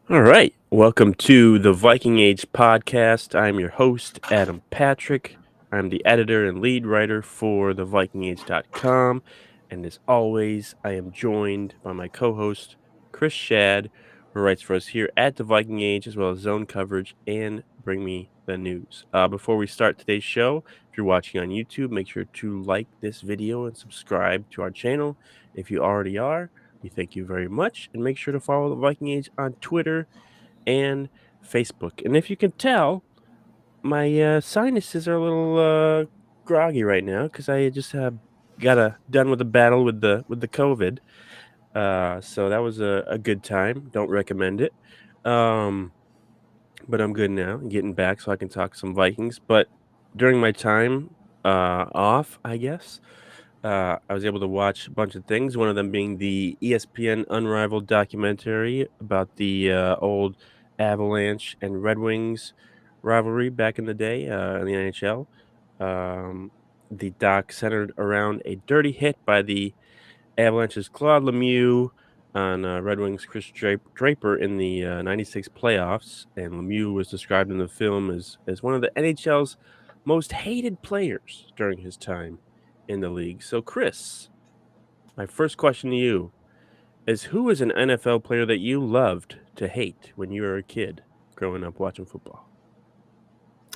All right. Welcome to the Viking Age podcast. I'm your host, Adam Patrick. I'm the editor and lead writer for thevikingage.com. And as always, I am joined by my co host, Chris Schad, who writes for us here at the Viking Age, as well as zone coverage and Bring Me the News. Before we start today's show, if you're watching on YouTube, make sure to like this video and subscribe to our channel. If you already are, we thank you very much, and make sure to follow the Viking Age on Twitter and Facebook. And if you can tell, my sinuses are a little groggy right now because I just done with the battle with the COVID. So that was a good time. Don't recommend it. Um, but I'm good now. I'm getting back so I can talk some Vikings. But during my time off, I guess. I was able to watch a bunch of things, one of them being the ESPN Unrivaled documentary about the old Avalanche and Red Wings rivalry back in the day in the NHL. The doc centered around a dirty hit by the Avalanche's Claude Lemieux on Red Wings' Chris Draper in the '96 playoffs, and Lemieux was described in the film as one of the NHL's most hated players during his time in the league. So, Chris, my first question to you is: who is an NFL player that you loved to hate when you were a kid growing up watching football?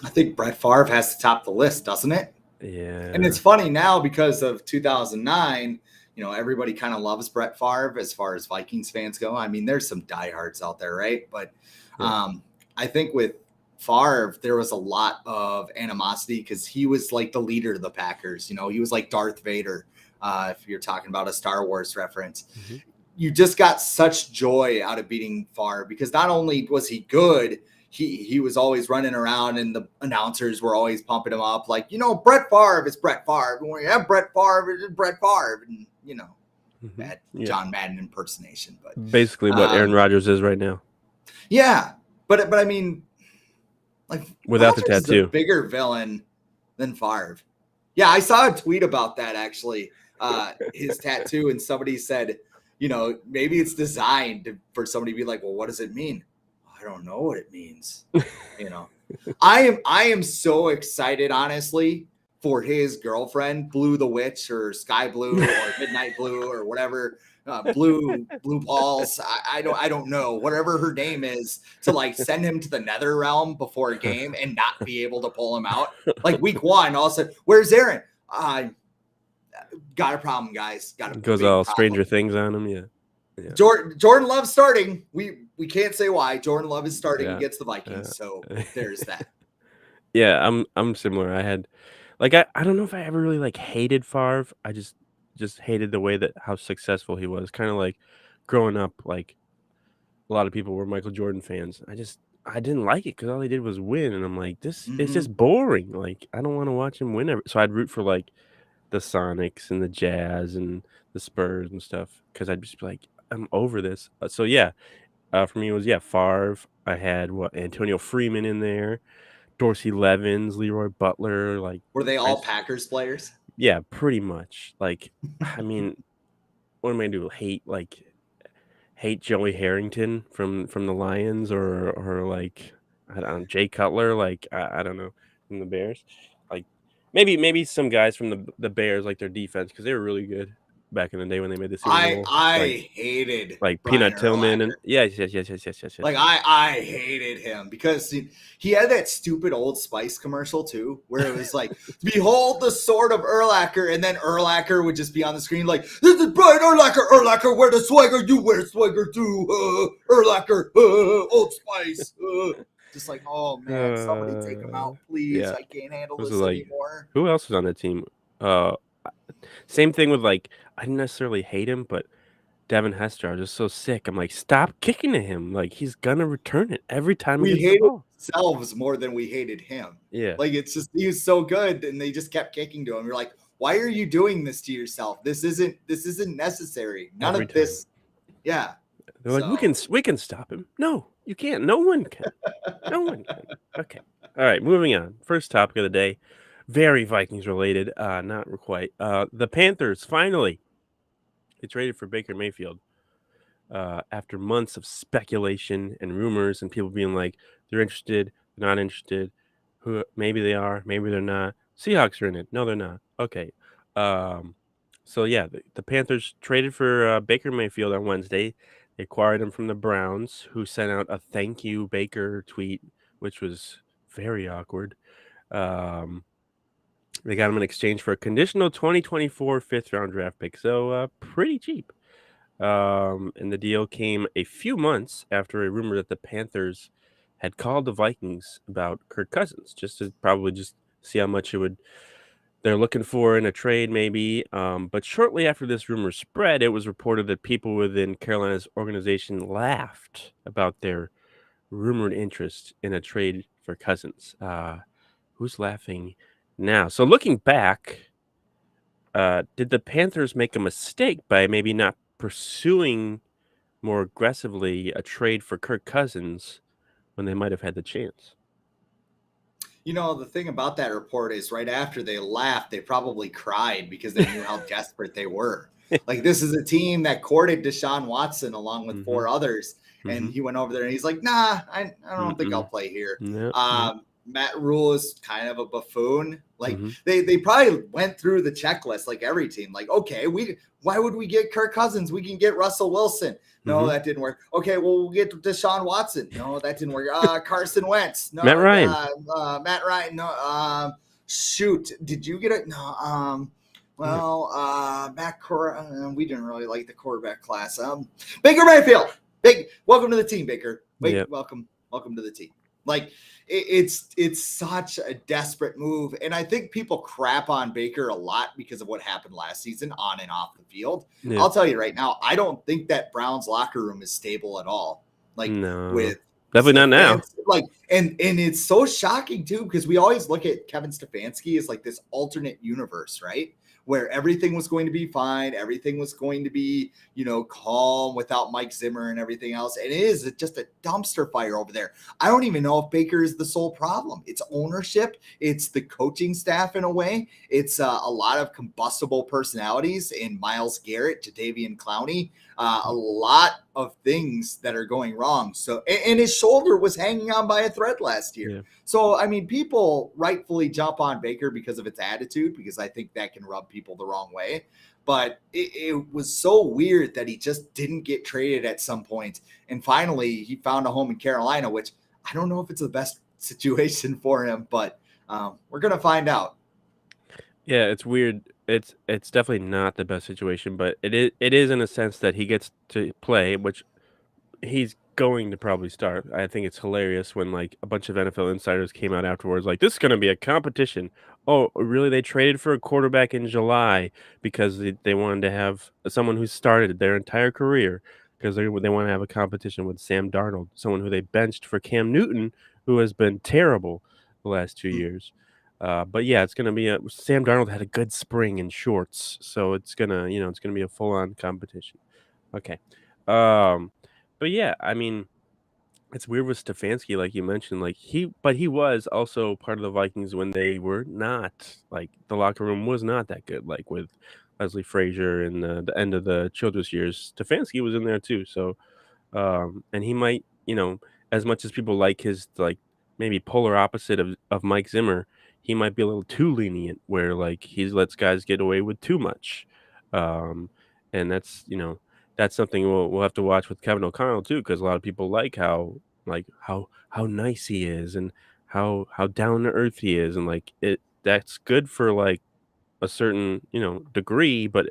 I think Brett Favre has to top the list, doesn't it? And Yeah, it's funny now because of 2009, everybody kind of loves Brett Favre as far as Vikings fans go. I mean, there's some diehards out there, right? But yeah, I think with Favre, there was a lot of animosity because he was like the leader of the Packers. He was like Darth Vader, if you're talking about a Star Wars reference. hmm You just got such joy out of beating Favre because not only was he good, he was always running around and the announcers were always pumping him up like, Brett Favre is Brett Favre. And when you have Brett Favre, it's Brett Favre. And, bad yeah. John Madden impersonation. But Basically, what Aaron Rodgers is right now, yeah, but I mean, like without the Rodgers is a tattoo. bigger villain than Favre. Yeah, I saw a tweet about that actually, his tattoo, and somebody said, maybe it's designed for somebody to be like, well, what does it mean? I don't know what it means. You know, I am so excited, honestly, for his girlfriend, Blue the Witch, or Sky Blue, or Midnight Blue, or whatever, Blue Balls. I don't know whatever her name is, to like send him to the Nether Realm before a game and not be able to pull him out. Like week one, all of a sudden, where's Aaron? Got a problem, guys. Got a Goes big all problem. Stranger Things on him, yeah. Yeah. Jordan Love's starting. We can't say why. Jordan Love is starting Yeah. against the Vikings, so there's that. Yeah, I'm similar. I don't know if I ever really like hated Favre. I just hated the way that how successful he was. Kind of like growing up, like a lot of people were Michael Jordan fans. I didn't like it because all he did was win, and I'm like, this is Mm-hmm. just boring. Like I don't want to watch him win. So I'd root for like the Sonics and the Jazz and the Spurs and stuff because I'd just be like, I'm over this. So yeah, for me it was Favre. I had Antonio Freeman in there. Dorsey Levens, Leroy Butler, like Were they all Prince. Packers players? Yeah, pretty much. Like, I mean, what am I gonna do? Hate Joey Harrington from the Lions or like I don't know, Jay Cutler, like I don't know, from the Bears. Like maybe some guys from the Bears, like their defense, because they were really good back in the day when they made the Super Bowl. I hated Like Brian Peanut Tillman and Urlacher. yes. Like I hated him because he had that stupid Old Spice commercial too, where it was like, "Behold the sword of Urlacher," and then Urlacher would just be on the screen like, "This is Brian Urlacher. Urlacher, wear the swagger. You wear swagger too. Urlacher, Old Spice." Just like, oh man, somebody take him out, please. Yeah. I can't handle This is this like anymore. who else was on that team? Uh Same thing with like I didn't necessarily hate him, but Devin Hester, I was just so sick. I'm like, stop kicking to him. Like he's gonna return it every time he We gets the hated ball. ourselves more than we hated him. Yeah, Like it's just he was so good, and they just kept kicking to him. You're like, why are you doing this to yourself? This isn't necessary. None every of time. this. Yeah. They're like, So we can stop him. No, you can't. No one can. No one can. Okay. All right, moving on. First topic of the day. Very Vikings related. Not quite. The Panthers finally they traded for Baker Mayfield. after months of speculation and rumors and people being like, they're interested, they're not interested, who maybe they are, maybe they're not. Seahawks are in it. No, they're not. Okay. Um, so yeah, the Panthers traded for Baker Mayfield on Wednesday. They acquired him from the Browns, who sent out a thank you Baker tweet, which was very awkward. Um, they got him in exchange for a conditional 2024 fifth-round draft pick, so pretty cheap. And the deal came a few months after a rumor that the Panthers had called the Vikings about Kirk Cousins, just to probably just see how much they're looking for in a trade, maybe. But shortly after this rumor spread, it was reported that people within Carolina's organization laughed about their rumored interest in a trade for Cousins. Who's laughing now? So looking back, did the Panthers make a mistake by maybe not pursuing more aggressively a trade for Kirk Cousins when they might have had the chance? The thing about that report is right after they laughed, they probably cried because they knew how desperate they were. Like, this is a team that courted Deshaun Watson along with four others. And he went over there and he's like, nah, I don't think I'll play here. No. Matt Rule is kind of a buffoon. Like, they probably went through the checklist like every team. Like, okay, why would we get Kirk Cousins? We can get Russell Wilson. No, that didn't work. Okay, well, we'll get Deshaun Watson. No, that didn't work. Carson Wentz. No, Matt Ryan. Matt Ryan. No, shoot. Did you get it? No. We didn't really like the quarterback class. Baker Mayfield. Welcome to the team, Baker. Welcome to the team. Like, it's such a desperate move. And I think people crap on Baker a lot because of what happened last season on and off the field. Yeah. I'll tell you right now, I don't think that Browns locker room is stable at all. Like, with definitely not now. Like, and it's so shocking too, because we always look at Kevin Stefanski as like this alternate universe, right? Where everything was going to be fine. Everything was going to be, calm without Mike Zimmer and everything else. And it is just a dumpster fire over there. I don't even know if Baker is the sole problem. It's ownership. It's the coaching staff in a way. It's a lot of combustible personalities in Myles Garrett, Jadeveon Clowney, a lot of things that are going wrong. So, and his shoulder was hanging on by a thread last year. Yeah. So, I mean, people rightfully jump on Baker because of its attitude, because I think that can rub people the wrong way. But it was so weird that he just didn't get traded at some point. And finally, he found a home in Carolina, which I don't know if it's the best situation for him, but we're going to find out. Yeah, it's weird. It's definitely not the best situation, but it is in a sense that he gets to play, which he's going to probably start. I think it's hilarious when like a bunch of NFL insiders came out afterwards like, this is going to be a competition. Oh, really? They traded for a quarterback in July because they wanted to have someone who started their entire career, because they want to have a competition with Sam Darnold, someone who they benched for Cam Newton, who has been terrible the last 2 years. But yeah, it's going to be Sam Darnold had a good spring in shorts, so it's going to be a full-on competition. Okay. But yeah, I mean, it's weird with Stefanski, like you mentioned, like he was also part of the Vikings when they were not, like, the locker room was not that good, like with Leslie Frazier and the end of the Childress years. Stefanski was in there too, so and he might, as much as people like his, like, maybe polar opposite of Mike Zimmer, he might be a little too lenient where like he lets guys get away with too much. And that's something we'll have to watch with Kevin O'Connell too, because a lot of people like how nice he is and how down to earth he is, and like that's good for like a certain degree, but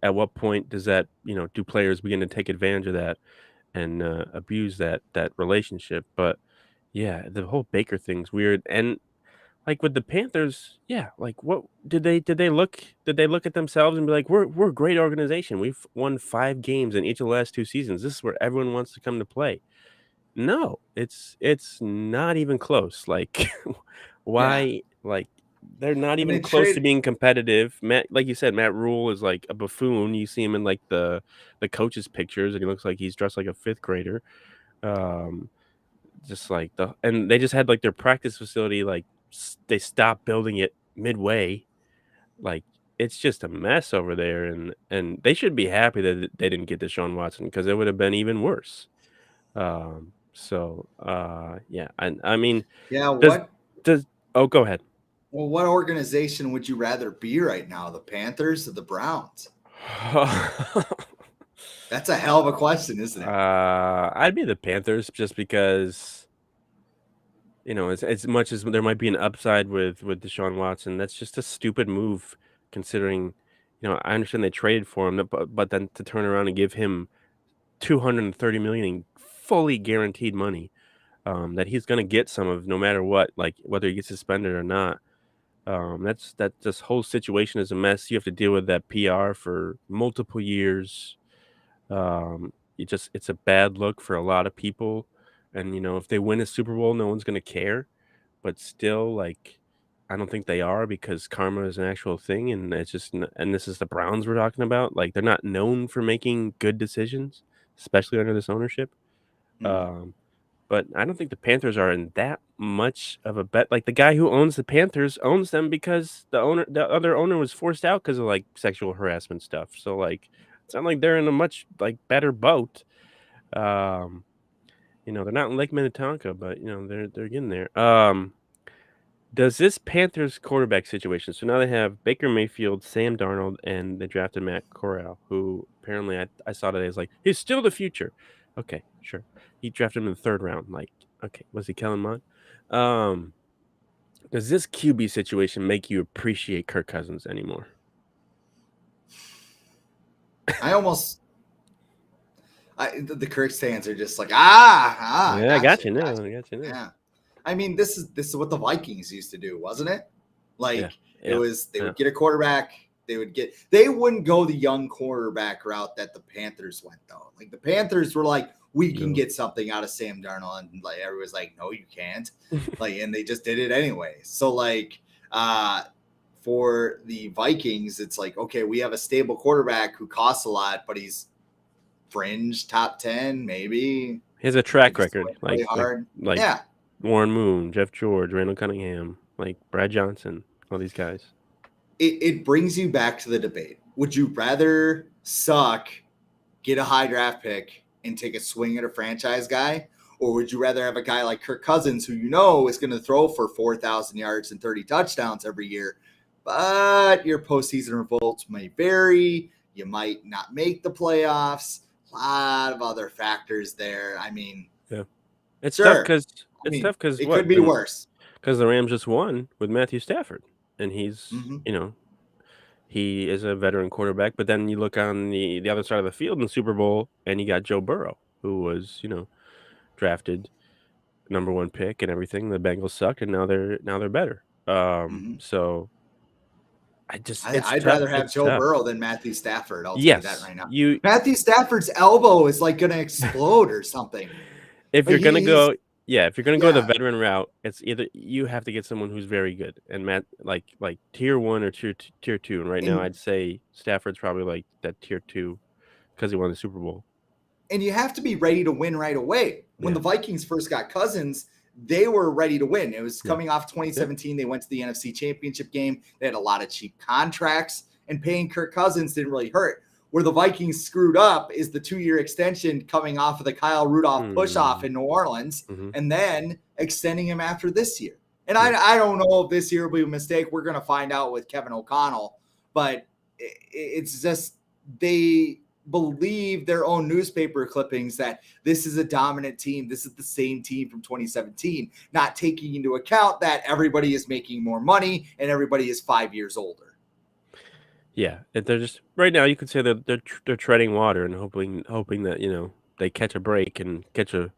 at what point does that do players begin to take advantage of that and abuse that relationship? But yeah, the whole Baker thing's weird. And like with the Panthers, yeah, like what did they look at themselves and be like, we're a great organization, we've won 5 games in each of the last 2 seasons, this is where everyone wants to come to play? No, it's not even close. Like why? Like they're not even close to being competitive. Matt, like you said, Matt Rule is like a buffoon. You see him in like the coaches' pictures, and he looks like he's dressed like a 5th grader. Just like and they just had like their practice facility, like they stopped building it midway. Like it's just a mess over there, and they should be happy that they didn't get Deshaun Watson because it would have been even worse. Yeah, and I mean, Yeah, does what does oh, go ahead. well, what organization would you rather be right now, the Panthers or the Browns? That's a hell of a question, isn't it? I'd be the Panthers just because, as much as there might be an upside with Deshaun Watson, that's just a stupid move considering, I understand they traded for him, but then to turn around and give him 230 million in fully guaranteed money, that he's gonna get some of no matter what, like whether he gets suspended or not. That this whole situation is a mess. You have to deal with that PR for multiple years. It's a bad look for a lot of people. And if they win a Super Bowl, no one's gonna care. But still, like, I don't think they are because karma is an actual thing, and it's just and this is the Browns we're talking about. Like, they're not known for making good decisions, especially under this ownership. Mhm. Um, but I don't think the Panthers are in that much of a bet. Like, the guy who owns the Panthers owns them because the other owner was forced out because of, like, sexual harassment stuff. So, like, it's not like they're in a much, like, better boat. Um, they're not in Lake Minnetonka, but, they're getting there. Does this Panthers quarterback situation so now they have Baker Mayfield, Sam Darnold, and they drafted Matt Corral, who apparently I saw today is like, he's still the future. Okay, sure. He drafted him in the 3rd round. Like, okay, was he Kellen Mond? Um, does this QB situation make you appreciate Kirk Cousins anymore? I almost the Kirk fans are just like Yeah, I got gotcha, you now. gotcha. I got you now. Yeah, I mean this is what the Vikings used to do, wasn't it? Yeah, Like it yeah, was they yeah. would get a quarterback, they wouldn't go the young quarterback route that the Panthers went though. Like the Panthers were like, we can No. get something out of Sam Darnold, and like everyone's like, no, you can't. Like, and they just did it anyway. So like for the Vikings, it's like, okay, we have a stable quarterback who costs a lot, but he's fringe top 10, maybe. He has a They track just record, play really hard. like Yeah. Warren Moon, Jeff George, Randall Cunningham, like Brad Johnson, all these guys. It brings you back to the debate. Would you rather suck, get a high draft pick, and take a swing at a franchise guy? Or would you rather have a guy like Kirk Cousins who is going to throw for 4,000 yards and 30 touchdowns every year, but your postseason results may vary. You might not make the playoffs. A lot of other factors there. I mean, Yeah. It's tough sure. because I mean, it what? could be worse. Because the Rams just won with Matthew Stafford, and Mm-hmm. he is a veteran quarterback, but then you look on the other side of the field in the Super Bowl, and you got Joe Burrow, who was, drafted number 1 pick and everything. The Bengals suck, and now they're better. Mm-hmm. So it's I'd tough. rather have It's Joe tough. Burrow than Matthew Stafford. I'll tell you that Yes, right now. you Matthew Stafford's elbow is like going to explode or something. if Like you're gonna he's go yeah, if you're gonna go the yeah, veteran route, it's either you have to get someone who's very good and Matt like tier 1 or tier 2, and right now and I'd say Stafford's probably like that tier 2 because he won the Super Bowl. and you have to be ready to win right away. When Yeah, the Vikings first got Cousins, they were ready to win. It was yeah, coming off yeah, 2017. They went to the NFC Championship game. They had a lot of cheap contracts, and paying Kirk Cousins didn't really hurt. Where the Vikings screwed up is the 2-year extension coming off of the Kyle Rudolph push off mm, in New Orleans, mhm, and then extending him after this year. And yeah, I don't know if this year will be a mistake. We're going to find out with Kevin O'Connell, but it's just they believe their own newspaper clippings that this is a dominant team. This is the same team from 2017, not taking into account that everybody is making more money and everybody is 5 years older. yeah, they're just right now you could say that they're treading water and hoping that, they catch a break and catch a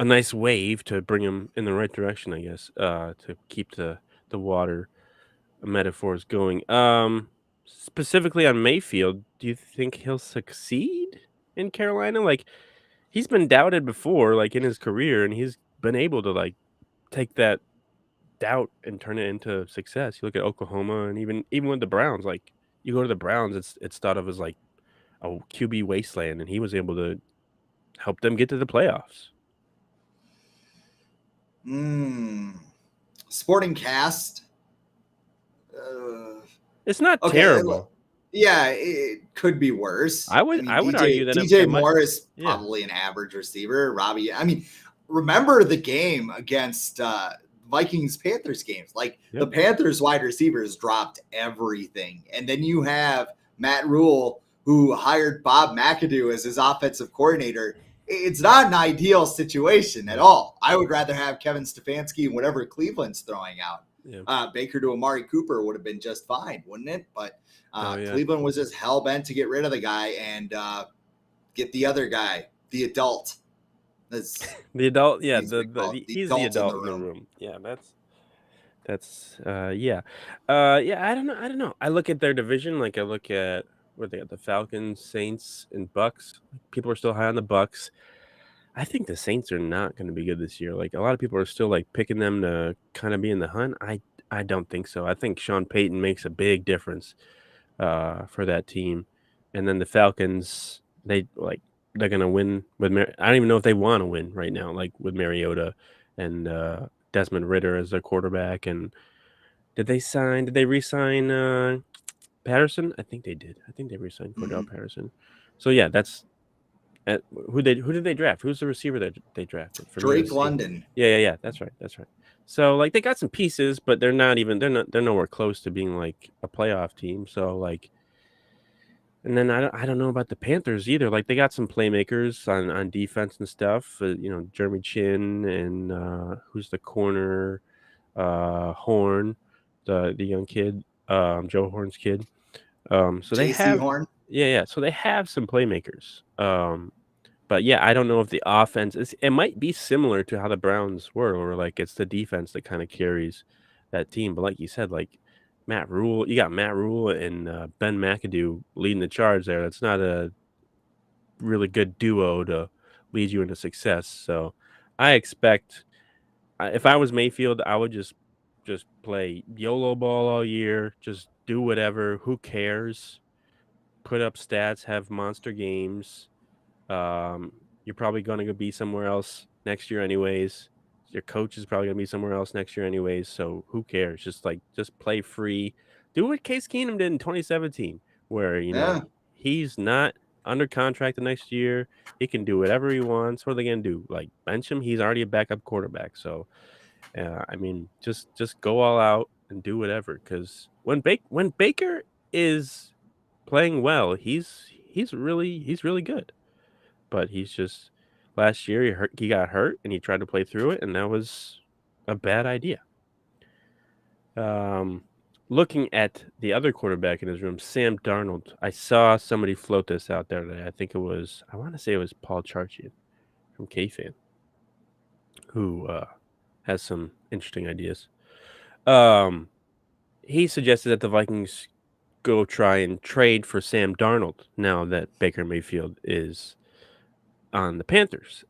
nice wave to bring them in the right direction, I guess, to keep the water metaphors going. Specifically on Mayfield, do you think he'll succeed in Carolina? Like, he's been doubted before, like in his career, and he's been able to like take that doubt and turn it into success. You look at Oklahoma, and even with the Browns, like you go to the Browns, it's thought of as like a QB wasteland, and he was able to help them get to the playoffs. Sporting cast. It's not Okay, terrible. yeah, it could be worse. I I would mean, I would argue that it DJ might. Moore is Yeah. probably an average receiver. Robbie, I mean, remember the game against Vikings Panthers games? Like the Yep. Panthers wide receivers dropped everything, and then you have Matt Rule who hired Bob McAdoo as his offensive coordinator. It's not an ideal situation at No. all. I would rather have Kevin Stefanski and whatever Cleveland's throwing out. Yeah. Baker to Amari Cooper would have been just fine, wouldn't it? But Oh yeah. Cleveland was just hell bent to get rid of the guy and get the other guy, the adult. The adult. Yeah. He's the He's the adult in the adult in the room. room. Yeah. That's yeah. Yeah. I don't know. I don't know. I look at their division. Like I look at where they got the Falcons, Saints, and Bucks. People are still high on the Bucks. I think the Saints are not going to be good this year. Like a lot of people are still like picking them to kind of be in the hunt. I don't think so. I think Sean Payton makes a big difference for that team. And then the Falcons, they're going to win with I don't even know if they want to win right now, like with Mariota and Desmond Ritter as their quarterback. And did they re-sign Patterson? I think they did. I think they re-signed Cordell Patterson. So yeah, that's who did they draft? Who's the receiver that they drafted from Drake USC? London. Yeah. That's right. So like they got some pieces, but they're nowhere close to being like a playoff team. So like, and then I don't know about the Panthers either. Like they got some playmakers on defense and stuff. Jeremy Chin and who's the corner, Horn, the young kid, Joe Horn's kid. So they JC have Horn. yeah. So they have some playmakers. But yeah, I don't know if the offense it might be similar to how the Browns were, where like it's the defense that kind of carries that team. But like you said, like you got Matt Rule and Ben McAdoo leading the charge there. That's not a really good duo to lead you into success. So I expect if I was Mayfield, I would just play YOLO ball all year, just do whatever. Who cares? Put up stats, have monster games. You're probably going to be somewhere else next year anyways. Your coach is probably going to be somewhere else next year anyways. So who cares? Just play free. Do what Case Keenum did in 2017, where he's not under contract the next year. He can do whatever he wants. What are they going to do? Like bench him? He's already a backup quarterback. So, I mean, just go all out and do whatever. Because when Baker is playing well, he's really good. But he's just last year he got hurt and he tried to play through it, and that was a bad idea. Looking at the other quarterback in his room, Sam Darnold, I saw somebody float this out there today. I want to say it was Paul Charchian from KFan, who has some interesting ideas. He suggested that the Vikings go try and trade for Sam Darnold now that Baker Mayfield is on the Panthers.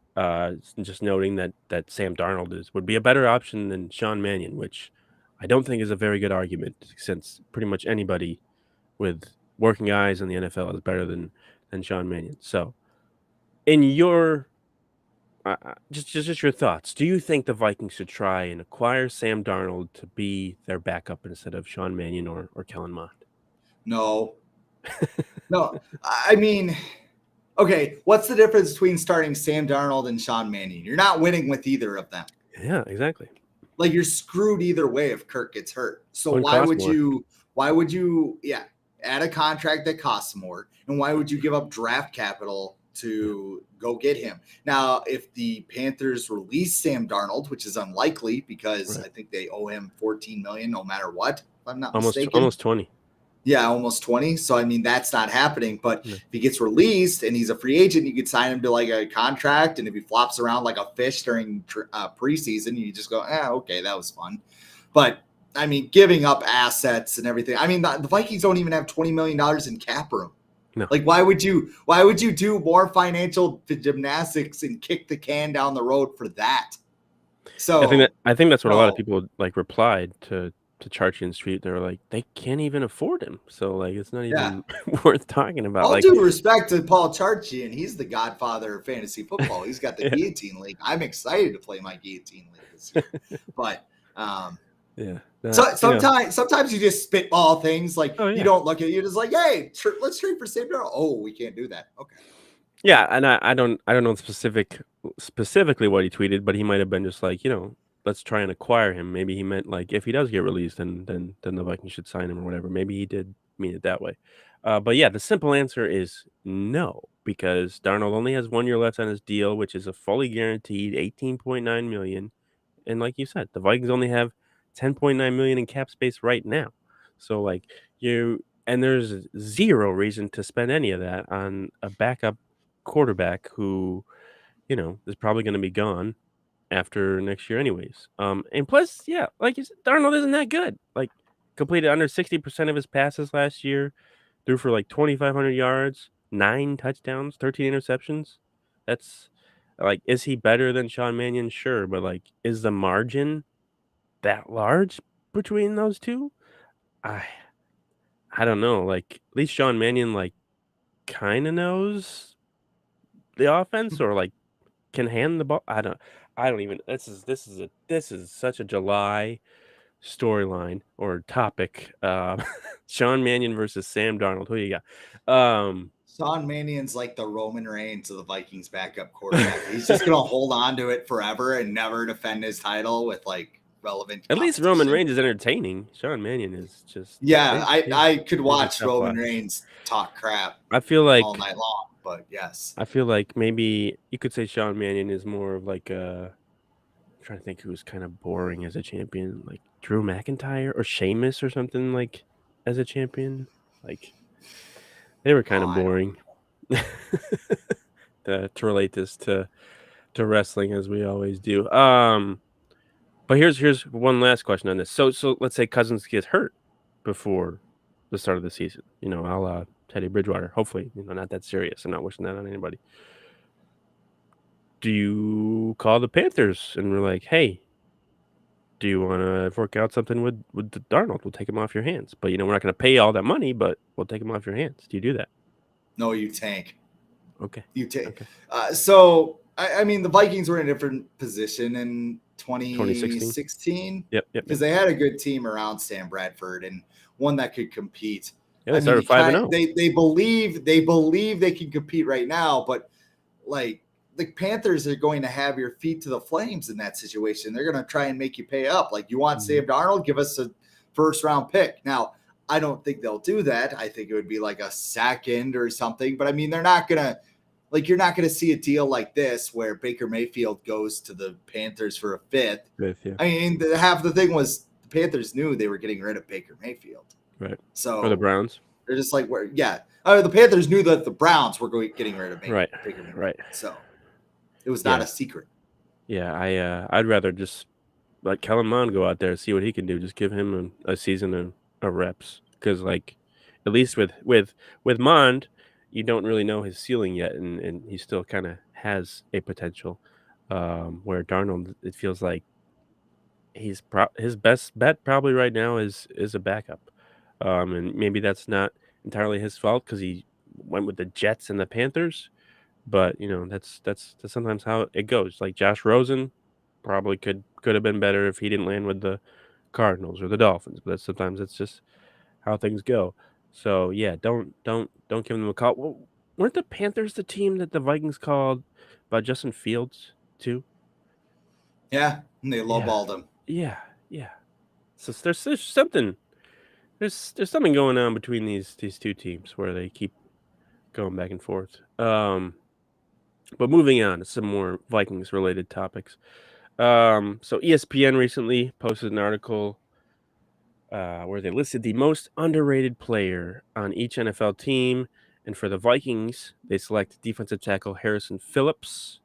Just noting that Sam Darnold would be a better option than Sean Mannion, which I don't think is a very good argument, since pretty much anybody with working eyes in the NFL is better than Sean Mannion. So, in your just your thoughts, do you think the Vikings should try and acquire Sam Darnold to be their backup instead of Sean Mannion or Kellen Mond? No. No. I mean, okay, what's the difference between starting Sam Darnold and Sean Mannion? You're not winning with either of them. Yeah, exactly. Like you're screwed either way if Kirk gets hurt. So Why would you add a contract that costs more? And why would you give up draft capital to go get him? Now, if the Panthers release Sam Darnold, which is unlikely because I think they owe him $14 million no matter what, if I'm not mistaken. Almost 20. Yeah, almost 20. So, I mean, that's not happening. But if he gets released and he's a free agent, you could sign him to like a contract. And if he flops around like a fish during preseason, you just go, okay, that was fun. But, I mean, giving up assets and everything. I mean, the Vikings don't even have $20 million in cap room. No. Like, why would you do more financial gymnastics and kick the can down the road for that? So I think that's what a lot of people like replied to Charchian Street. They were like, they can't even afford him, so like it's not even worth talking about. All like, due respect to Paul Charchian, he's the godfather of fantasy football. He's got the guillotine league. I'm excited to play my guillotine league this year. But Yeah. So You know. sometimes you just spitball things like Oh you yeah. don't look at it. You're just like, hey, let's trade for Sam Darnold. Oh, we can't do that. Okay. Yeah, and I don't know specifically what he tweeted, but he might have been just like, let's try and acquire him. Maybe he meant like if he does get released, then the Vikings should sign him or whatever. Maybe he did mean it that way. But yeah, the simple answer is no, because Darnold only has 1 year left on his deal, which is a fully guaranteed 18.9 million. And like you said, the Vikings only have 10.9 million in cap space right now. So like there's zero reason to spend any of that on a backup quarterback who, is probably going to be gone after next year anyways. And plus, yeah, like you said, Darnold isn't that good. Like completed under 60% of his passes last year, threw for like 2,500 yards, 9 touchdowns, 13 interceptions. That's like, is he better than Sean Mannion? Sure, but like, is the margin that large between those two? I I don't know. Like, at least Sean Mannion like kind of knows the offense or like can hand the ball. I don't even. This is such a July storyline or topic. Sean Mannion versus Sam Darnold. Who you got? Sean Mannion's like the Roman Reigns of the Vikings backup quarterback. He's just gonna hold on to it forever and never defend his title with like relevant At least Roman competition. Reigns is entertaining. Sean Mannion is just Yeah, I could he's a watch tough Roman watch. Reigns talk crap I feel all like night long, but yes. I feel like maybe you could say Sean Mannion is more of like I'm trying to think who's kind of boring as a champion, like Drew McIntyre or Sheamus or something like as a champion. Like they were kind Oh, of I don't. boring. To relate this to wrestling as we always do. But here's one last question on this. So let's say Cousins gets hurt before the start of the season. A la Teddy Bridgewater. Hopefully, not that serious. I'm not wishing that on anybody. Do you call the Panthers and we're like, hey, do you want to work out something with the Darnold? We'll take him off your hands. But we're not going to pay all that money, but we'll take him off your hands. Do you do that? No, you tank. Okay. You take. Okay. I mean, the Vikings were in a different position in 2016. 2016 Yep. Yep. because Yep. they had a good team around Sam Bradford and one that could compete. Yeah. I They mean, started 5-0. they believe they can compete right now, but like the Panthers are going to have your feet to the flames in that situation. They're going to try and make you pay up. Like, you want Sam Darnold? Give us a first round pick. Now, I don't think they'll do that. I think it would be like a second or something. But I mean, they're not going to, like, you're not going to see a deal like this where Baker Mayfield goes to the Panthers for a fifth. Yeah. I mean, half the thing was the Panthers knew they were getting rid of Baker Mayfield. Right. So Or the Browns. they're just like, the Panthers knew that the Browns were getting rid of Baker Mayfield. Right. So it was not a secret. Yeah. I'd rather just let Kellen Mond go out there and see what he can do. Just give him a season of reps, because like at least with Mond, you don't really know his ceiling yet, and he still kind of has a potential. Where Darnold, it feels like his best bet probably right now is a backup. And maybe that's not entirely his fault because he went with the Jets and the Panthers. But that's sometimes how it goes. Like Josh Rosen probably could have been better if he didn't land with the Cardinals or the Dolphins. But sometimes it's just how things go. So yeah, don't give them a call. Well, weren't the Panthers the team that the Vikings called about Justin Fields too? Yeah, and they Yeah, lowballed him. yeah. So there's something there's something going on between these two teams where they keep going back and forth. But moving on to some more Vikings related topics. So ESPN recently posted an article where they listed the most underrated player on each NFL team. And for the Vikings, they select defensive tackle Harrison Phillips.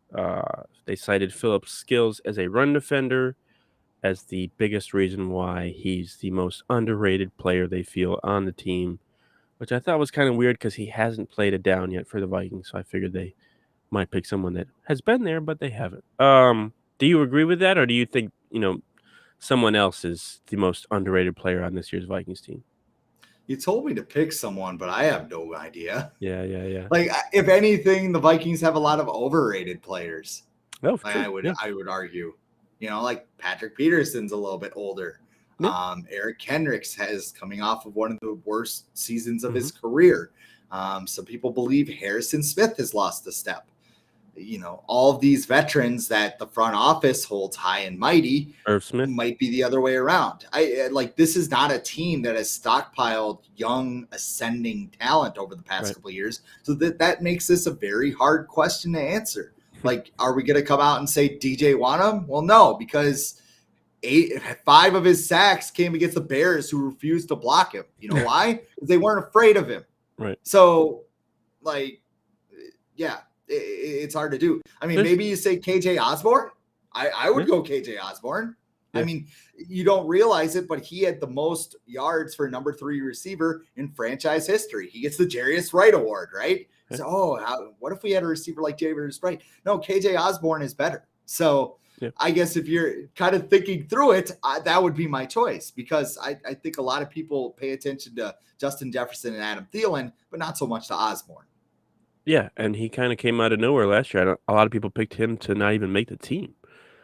They cited Phillips' skills as a run defender as the biggest reason why he's the most underrated player they feel on the team, which I thought was kind of weird because he hasn't played it down yet for the Vikings. So I figured they might pick someone that has been there, but they haven't. Do you agree with that, or do you think someone else is the most underrated player on this year's Vikings team? You told me to pick someone, but I have no idea. Yeah. Like, if anything, the Vikings have a lot of overrated players. Oh, Like, true. Yeah. I would argue, like Patrick Peterson's a little bit older. Yeah. Eric Kendricks has coming off of one of the worst seasons of his Mm-hmm. career. Some people believe Harrison Smith has lost a step. All of these veterans that the front office holds high and mighty Irv Smith. might be the other way around. This is not a team that has stockpiled young ascending talent over the past Right. couple of years. So that makes this a very hard question to answer. Like, are we going to come out and say DJ Wanham? Well, no, because 5 of his sacks came against the Bears, who refused to block him. You know why? Because they weren't afraid of him. Right. So, yeah, it's hard to do. I mean, maybe you say KJ Osborne. I would go KJ Osborne. Yeah. I mean, you don't realize it, but he had the most yards for number 3 receiver in franchise history. He gets the Jarius Wright Award, right? Yeah. So, what if we had a receiver like Jarius Wright? No, KJ Osborne is better. So, yeah. I guess if you're kind of thinking through it, that would be my choice, because I think a lot of people pay attention to Justin Jefferson and Adam Thielen, but not so much to Osborne. Yeah, and he kind of came out of nowhere last year. A lot of people picked him to not even make the team.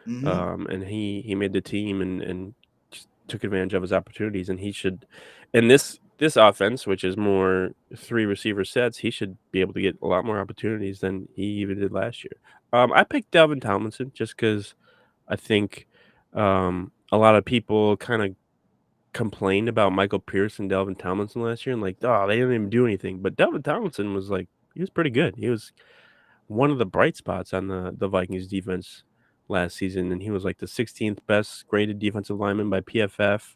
Mm-hmm. And he made the team and just took advantage of his opportunities. And he should, in this offense, which is more 3 receiver sets, he should be able to get a lot more opportunities than he even did last year. I picked Dalvin Tomlinson just because I think a lot of people kind of complained about Michael Pierce and Dalvin Tomlinson last year and like, oh, they didn't even do anything. But Dalvin Tomlinson was like, he was pretty good. He was one of the bright spots on the Vikings defense last season, and he was like the 16th best graded defensive lineman by PFF.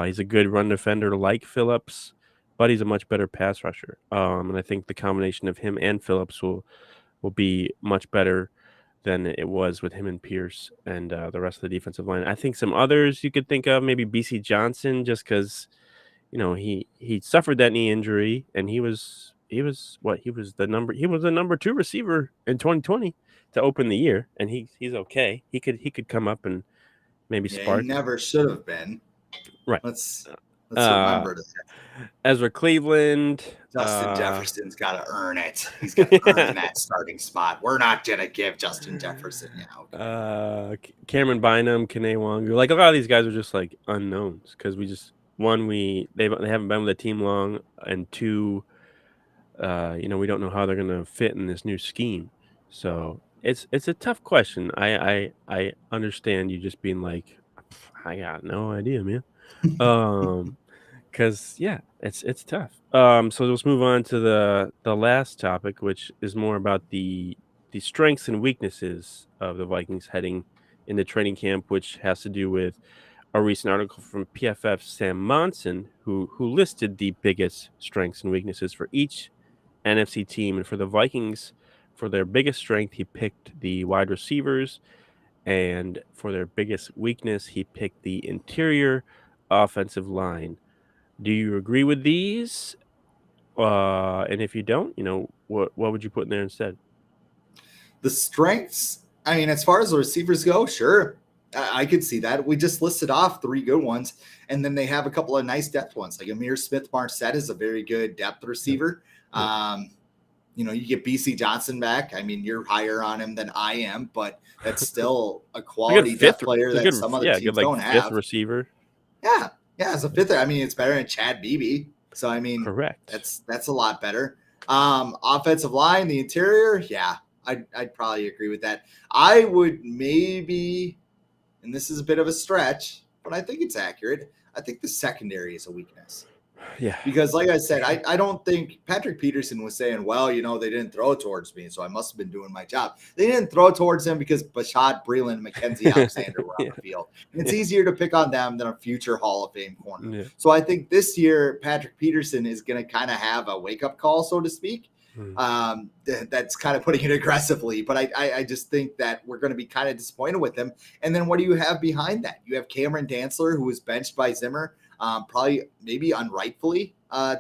He's a good run defender like Phillips, but he's a much better pass rusher. And I think the combination of him and Phillips will be much better than it was with him and Pierce and the rest of the defensive line. I think some others you could think of, maybe BC Johnson, just because he suffered that knee injury, and he was the number 2 receiver in 2020 to open the year, and he's okay. He could come up and maybe spark. He never should have been. Right. Let's remember that. Ezra Cleveland. Justin Jefferson's got to earn it. He's got to earn that starting spot. We're not gonna give Justin Jefferson. Cameron Bynum, Kene Wangu. Like, a lot of these guys are just like unknowns because they haven't been with the team long, and 2, we don't know how they're gonna fit in this new scheme. So it's a tough question. I understand you just being like, I got no idea, man. Because it's tough. So let's move on to the last topic, which is more about the strengths and weaknesses of the Vikings heading into training camp, which has to do with a recent article from PFF's Sam Monson, who listed the biggest strengths and weaknesses for each NFC team. And for the Vikings, for their biggest strength, he picked the wide receivers, and for their biggest weakness, he picked the interior offensive line. Do you agree with these? And if you don't, what would you put in there instead? The strengths, I mean, as far as the receivers go, sure, I could see that. We just listed off 3 good ones, and then they have a couple of nice depth ones. Like Amir Smith-Marset is a very good depth receiver. Yeah. You get BC Johnson back. I mean, you're higher on him than I am, but that's still a quality depth player that some other teams don't have. 5th receiver. Yeah, as a 5th. I mean, it's better than Chad Beebe. So, I mean, correct. That's a lot better. Offensive line, the interior, yeah, I'd probably agree with that. I would maybe, and this is a bit of a stretch, but I think it's accurate, I think the secondary is a weakness. Yeah. Because like I said, I don't think Patrick Peterson was saying, well, they didn't throw towards me, so I must have been doing my job. They didn't throw towards him because Bashad Breeland and Mackenzie Alexander were on the field. And it's easier to pick on them than a future Hall of Fame corner. Yeah. So I think this year, Patrick Peterson is going to kind of have a wake-up call, so to speak. That's kind of putting it aggressively, but I just think that we're going to be kind of disappointed with him. And then what do you have behind that? You have Cameron Dantzler, who was benched by Zimmer, probably maybe unrightfully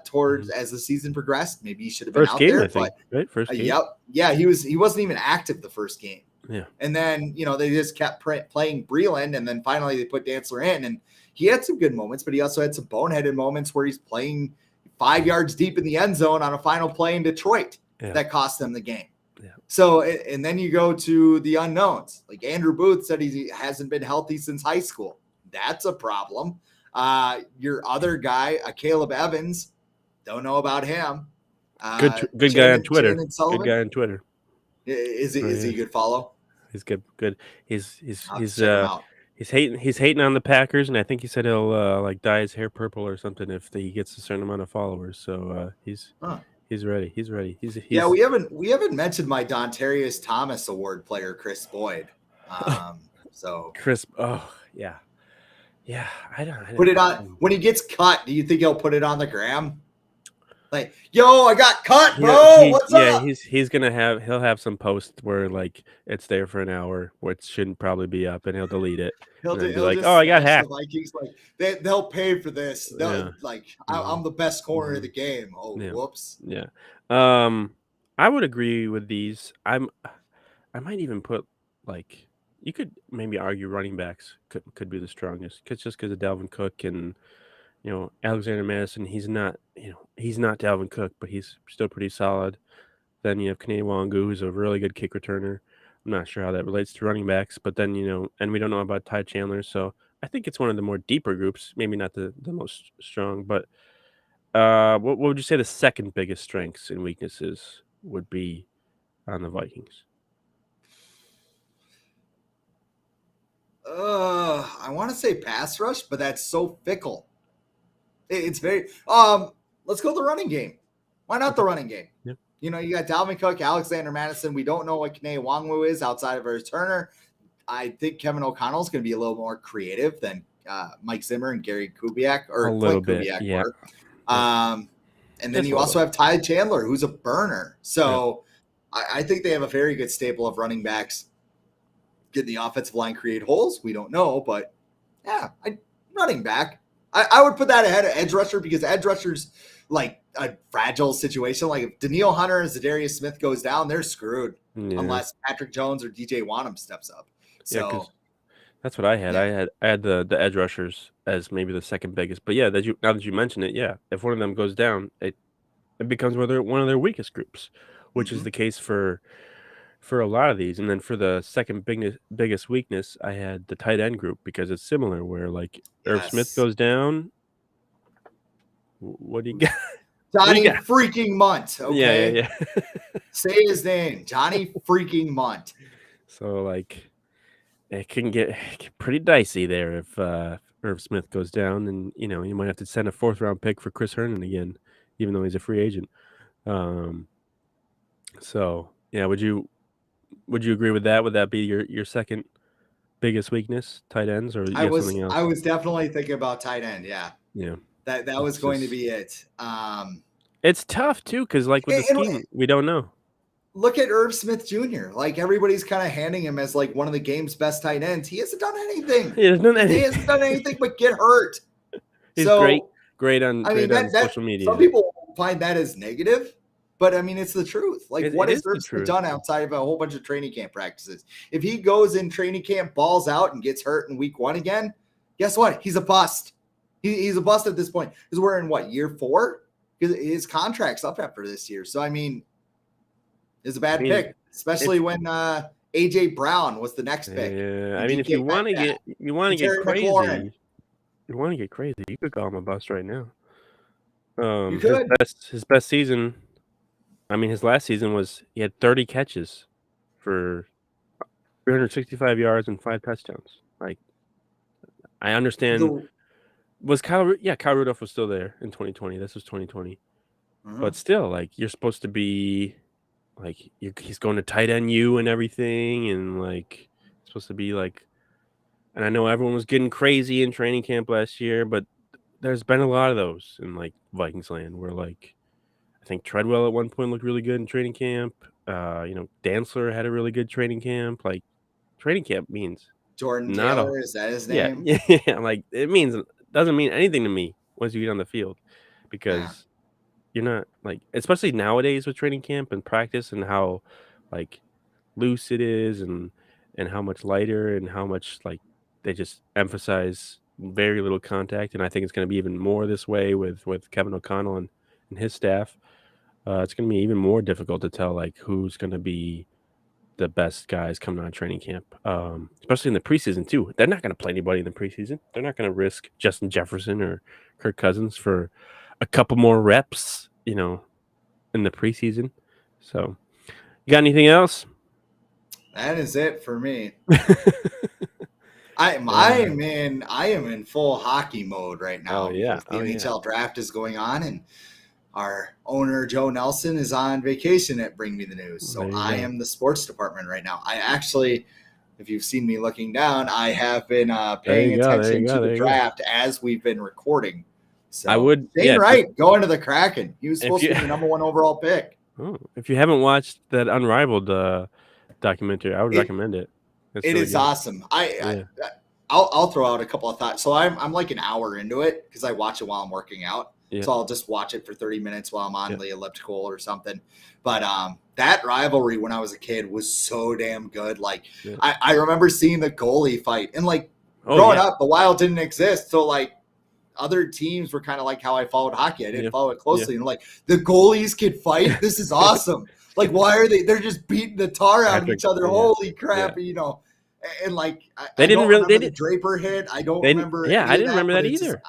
towards as the season progressed. Maybe he should have been first out game, there. I think, right? First game. Yep. Yeah, he wasn't even active the first game. Yeah. And then, they just kept playing Breeland, and then finally they put Dantzler in, and he had some good moments, but he also had some boneheaded moments where he's playing 5 yards deep in the end zone on a final play in Detroit that cost them the game. Yeah. So, and then you go to the unknowns. Like Andrew Booth said he hasn't been healthy since high school. That's a problem. Your other guy, Caleb Evans, don't know about him. Good guy on Twitter. Shannon Sullivan. Good guy on Twitter. Is he a good follow? He's good. Good. He's Check him out. He's hating on the Packers, and I think he said he'll like dye his hair purple or something if he gets a certain amount of followers. So he's ready. He's ready. He's yeah. We haven't mentioned my Dontarius Thomas Award player, Chris Boyd. So Chris. Oh yeah, yeah. I don't put it on when he gets cut. Do you think he'll put it on the gram? Like, yo, I got cut, bro. What's up? He'll have some post where like it's there for an hour, which shouldn't probably be up, and he'll delete it. He'll be like, "Oh, I got hacked." The Vikings they'll pay for this. I'm the best corner of the game. Oh, whoops. Yeah. I would agree with these. I might even put like you could maybe argue running backs could be the strongest, just because of Dalvin Cook and. Alexander Madison, he's not Dalvin Cook, but he's still pretty solid. Then you have Kene Wangu, who's a really good kick returner. I'm not sure how that relates to running backs, but then, and we don't know about Ty Chandler. So I think it's one of the more deeper groups, maybe not the most strong, but what would you say the second biggest strengths and weaknesses would be on the Vikings? I want to say pass rush, but that's so fickle. It's very let's go the running game. Why not the running game? Yeah. You got Dalvin Cook, Alexander Madison. We don't know what Kene Wangu is outside of a returner. I think Kevin O'Connell's going to be a little more creative than Mike Zimmer and Gary Kubiak or a little bit. Kubiak Yeah. were. And then you also have Ty Chandler, who's a burner. So I think they have a very good staple of running backs. Can the offensive line create holes? We don't know, but running back. I would put that ahead of edge rusher because edge rusher's like a fragile situation. Like if Danielle Hunter and Zadarius Smith goes down, they're screwed unless Patrick Jones or DJ Wanham steps up. So that's what I had. Yeah. I had the edge rushers as maybe the second biggest. But yeah, now that you mention it, if one of them goes down, it becomes one of their weakest groups, which is the case for a lot of these. And then for the second biggest weakness, I had the tight end group because it's similar where like Irv Smith goes down. What do you got? Johnny freaking Munt. Okay. Yeah. Say his name. Johnny freaking Munt. So like it can get pretty dicey there if Irv Smith goes down, and you might have to send a 4th round pick for Chris Herndon again, even though he's a free agent. So yeah, would you agree with that? Would that be your second biggest weakness, tight ends, or something else? I was definitely thinking about tight end. Yeah. That was going to be it. It's tough too, because like with the scheme, we don't know. Look at Irv Smith Jr. Like everybody's kind of handing him as like one of the game's best tight ends. He hasn't done anything. He hasn't done anything but get hurt. He's great on social media. Some people find that as negative. But I mean, it's the truth. Like, what has Irv Smith done outside of a whole bunch of training camp practices? If he goes in training camp, balls out, and gets hurt in week 1 again, guess what? He's a bust. He's a bust at this point. Because we're in year 4? Because his contract's up after this year. So I mean, it's a bad pick, especially when AJ Brown was the next pick. Yeah, I mean, if you want to get crazy, you could call him a bust right now. You could. His best season. I mean, his last season he had 30 catches for 365 yards and 5 touchdowns. Like, I understand. Kyle Rudolph was still there in 2020. This was 2020. But still, like, you're supposed to be, like, he's going to tight end you and everything. And, like, it's supposed to be, like, and I know everyone was getting crazy in training camp last year, but there's been a lot of those in, like, Vikings land where, like, I think Treadwell at one point looked really good in training camp. Dantzler had a really good training camp. Like, training camp means Jordan Taylor, is that his name? Yeah. Like, doesn't mean anything to me once you get on the field, because you're not like, especially nowadays with training camp and practice and how like loose it is and how much lighter and how much like they just emphasize very little contact. And I think it's going to be even more this way with Kevin O'Connell and his staff. It's going to be even more difficult to tell like who's going to be the best guys coming out of training camp, especially in the preseason too. They're not going to play anybody in the preseason. They're not going to risk Justin Jefferson or Kirk Cousins for a couple more reps, in the preseason. So, you got anything else? That is it for me. I Yeah. am in full hockey mode right Oh now yeah. because the Oh yeah. NHL draft is going on and our owner Joe Nelson is on vacation at Bring Me the News. So There you I go. am the sports department right now. I actually, if you've seen me looking down, I have been There paying you go. There you attention go. to the There you go. draft as we've been recording. I So would, Shane yeah. Wright going to the Kraken. He was If supposed to you, be the number 1 overall pick. if you haven't watched that Unrivaled documentary, I would It recommend it. It's it really is good. awesome. Yeah. I'll throw out a couple of thoughts. So I'm like an hour into it because I watch it while I'm working out. Yeah. So I'll just watch it for 30 minutes while I'm on Yeah. the elliptical or something. But that rivalry when I was a kid was so damn good. Like Yeah. I remember seeing the goalie fight and like Oh, growing yeah. up, the Wild didn't exist. So like other teams were kind of like how I followed hockey. I didn't Yeah. follow it closely. And like the goalies could fight. This is awesome. Like why are they're just beating the tar out of Patrick, each other. yeah, Holy crap, yeah. And like They I didn't don't really. They remember the did. Draper hit. I don't They didn't. remember Yeah, any I of didn't that, remember but that it's just either.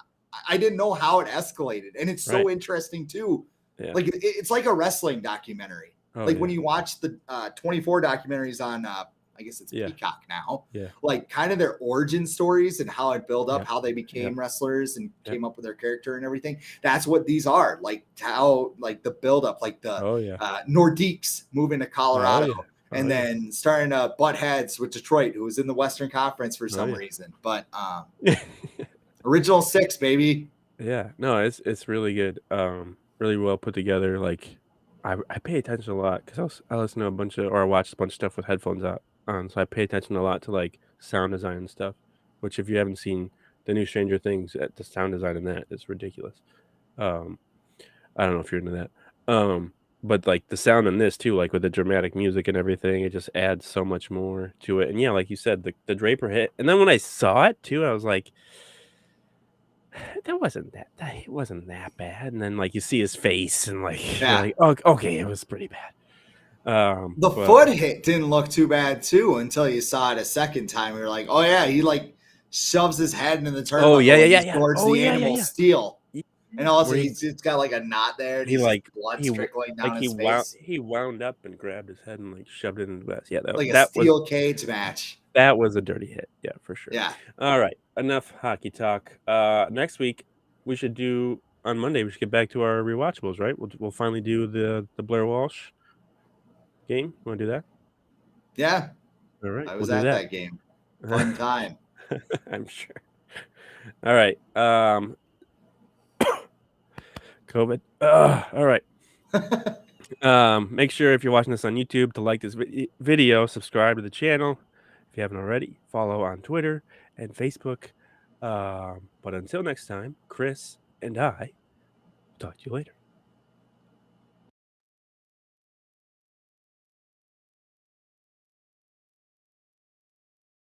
I didn't know how it escalated. And it's so Right. interesting too. Yeah. Like it's like a wrestling documentary. Oh, like yeah. when you watch the 24 documentaries on I guess it's Yeah. Peacock now. Yeah. Like kind of their origin stories and how it built up, Yep. how they became Yep. wrestlers and Yep. came up with their character and everything. That's what these are. Like how like the build up, like the Oh yeah. Nordiques moving to Colorado. Oh yeah. Oh, And yeah. then starting to butt heads with Detroit, who was in the Western Conference for some yeah. reason. But original 6, baby. Yeah. No, it's really good. Really well put together. Like, I pay attention a lot because I listen to a bunch of, or I watch a bunch of stuff with headphones out on, so I pay attention a lot to like sound design and stuff. Which, if you haven't seen the new Stranger Things, the sound design in that is ridiculous. I don't know if you're into that. But like the sound in this too, like with the dramatic music and everything, it just adds so much more to it. And yeah, like you said, the Draper hit, and then when I saw it too, I was like, that wasn't it wasn't that bad. And then like you see his face, and like you're like, oh, okay, it was pretty bad. The But foot hit didn't look too bad too until you saw it a second time. You're like, oh yeah, he like shoves his head into the turnbuckle oh yeah, yeah, yeah, and yeah. towards Oh the yeah, yeah, animal yeah. steel. And also Where it's got like a knot there and he he's like blood he w- trickling down like his face. he wound up and grabbed his head and like shoved it in the vest. Yeah, Like a that was steel cage match. that was a dirty hit. Yeah, for sure. Yeah. All right, enough hockey talk. Next week we should do on Monday. We should get back to our rewatchables, right? We'll finally do the Blair Walsh game. You want to do that? Yeah. All right, I was we'll do at that. that game. Fun time. I'm sure. All right. COVID. All right. Make sure if you're watching this on YouTube to like this video, subscribe to the channel if you haven't already, follow on Twitter and Facebook. But until next time, Chris and I will talk to you later.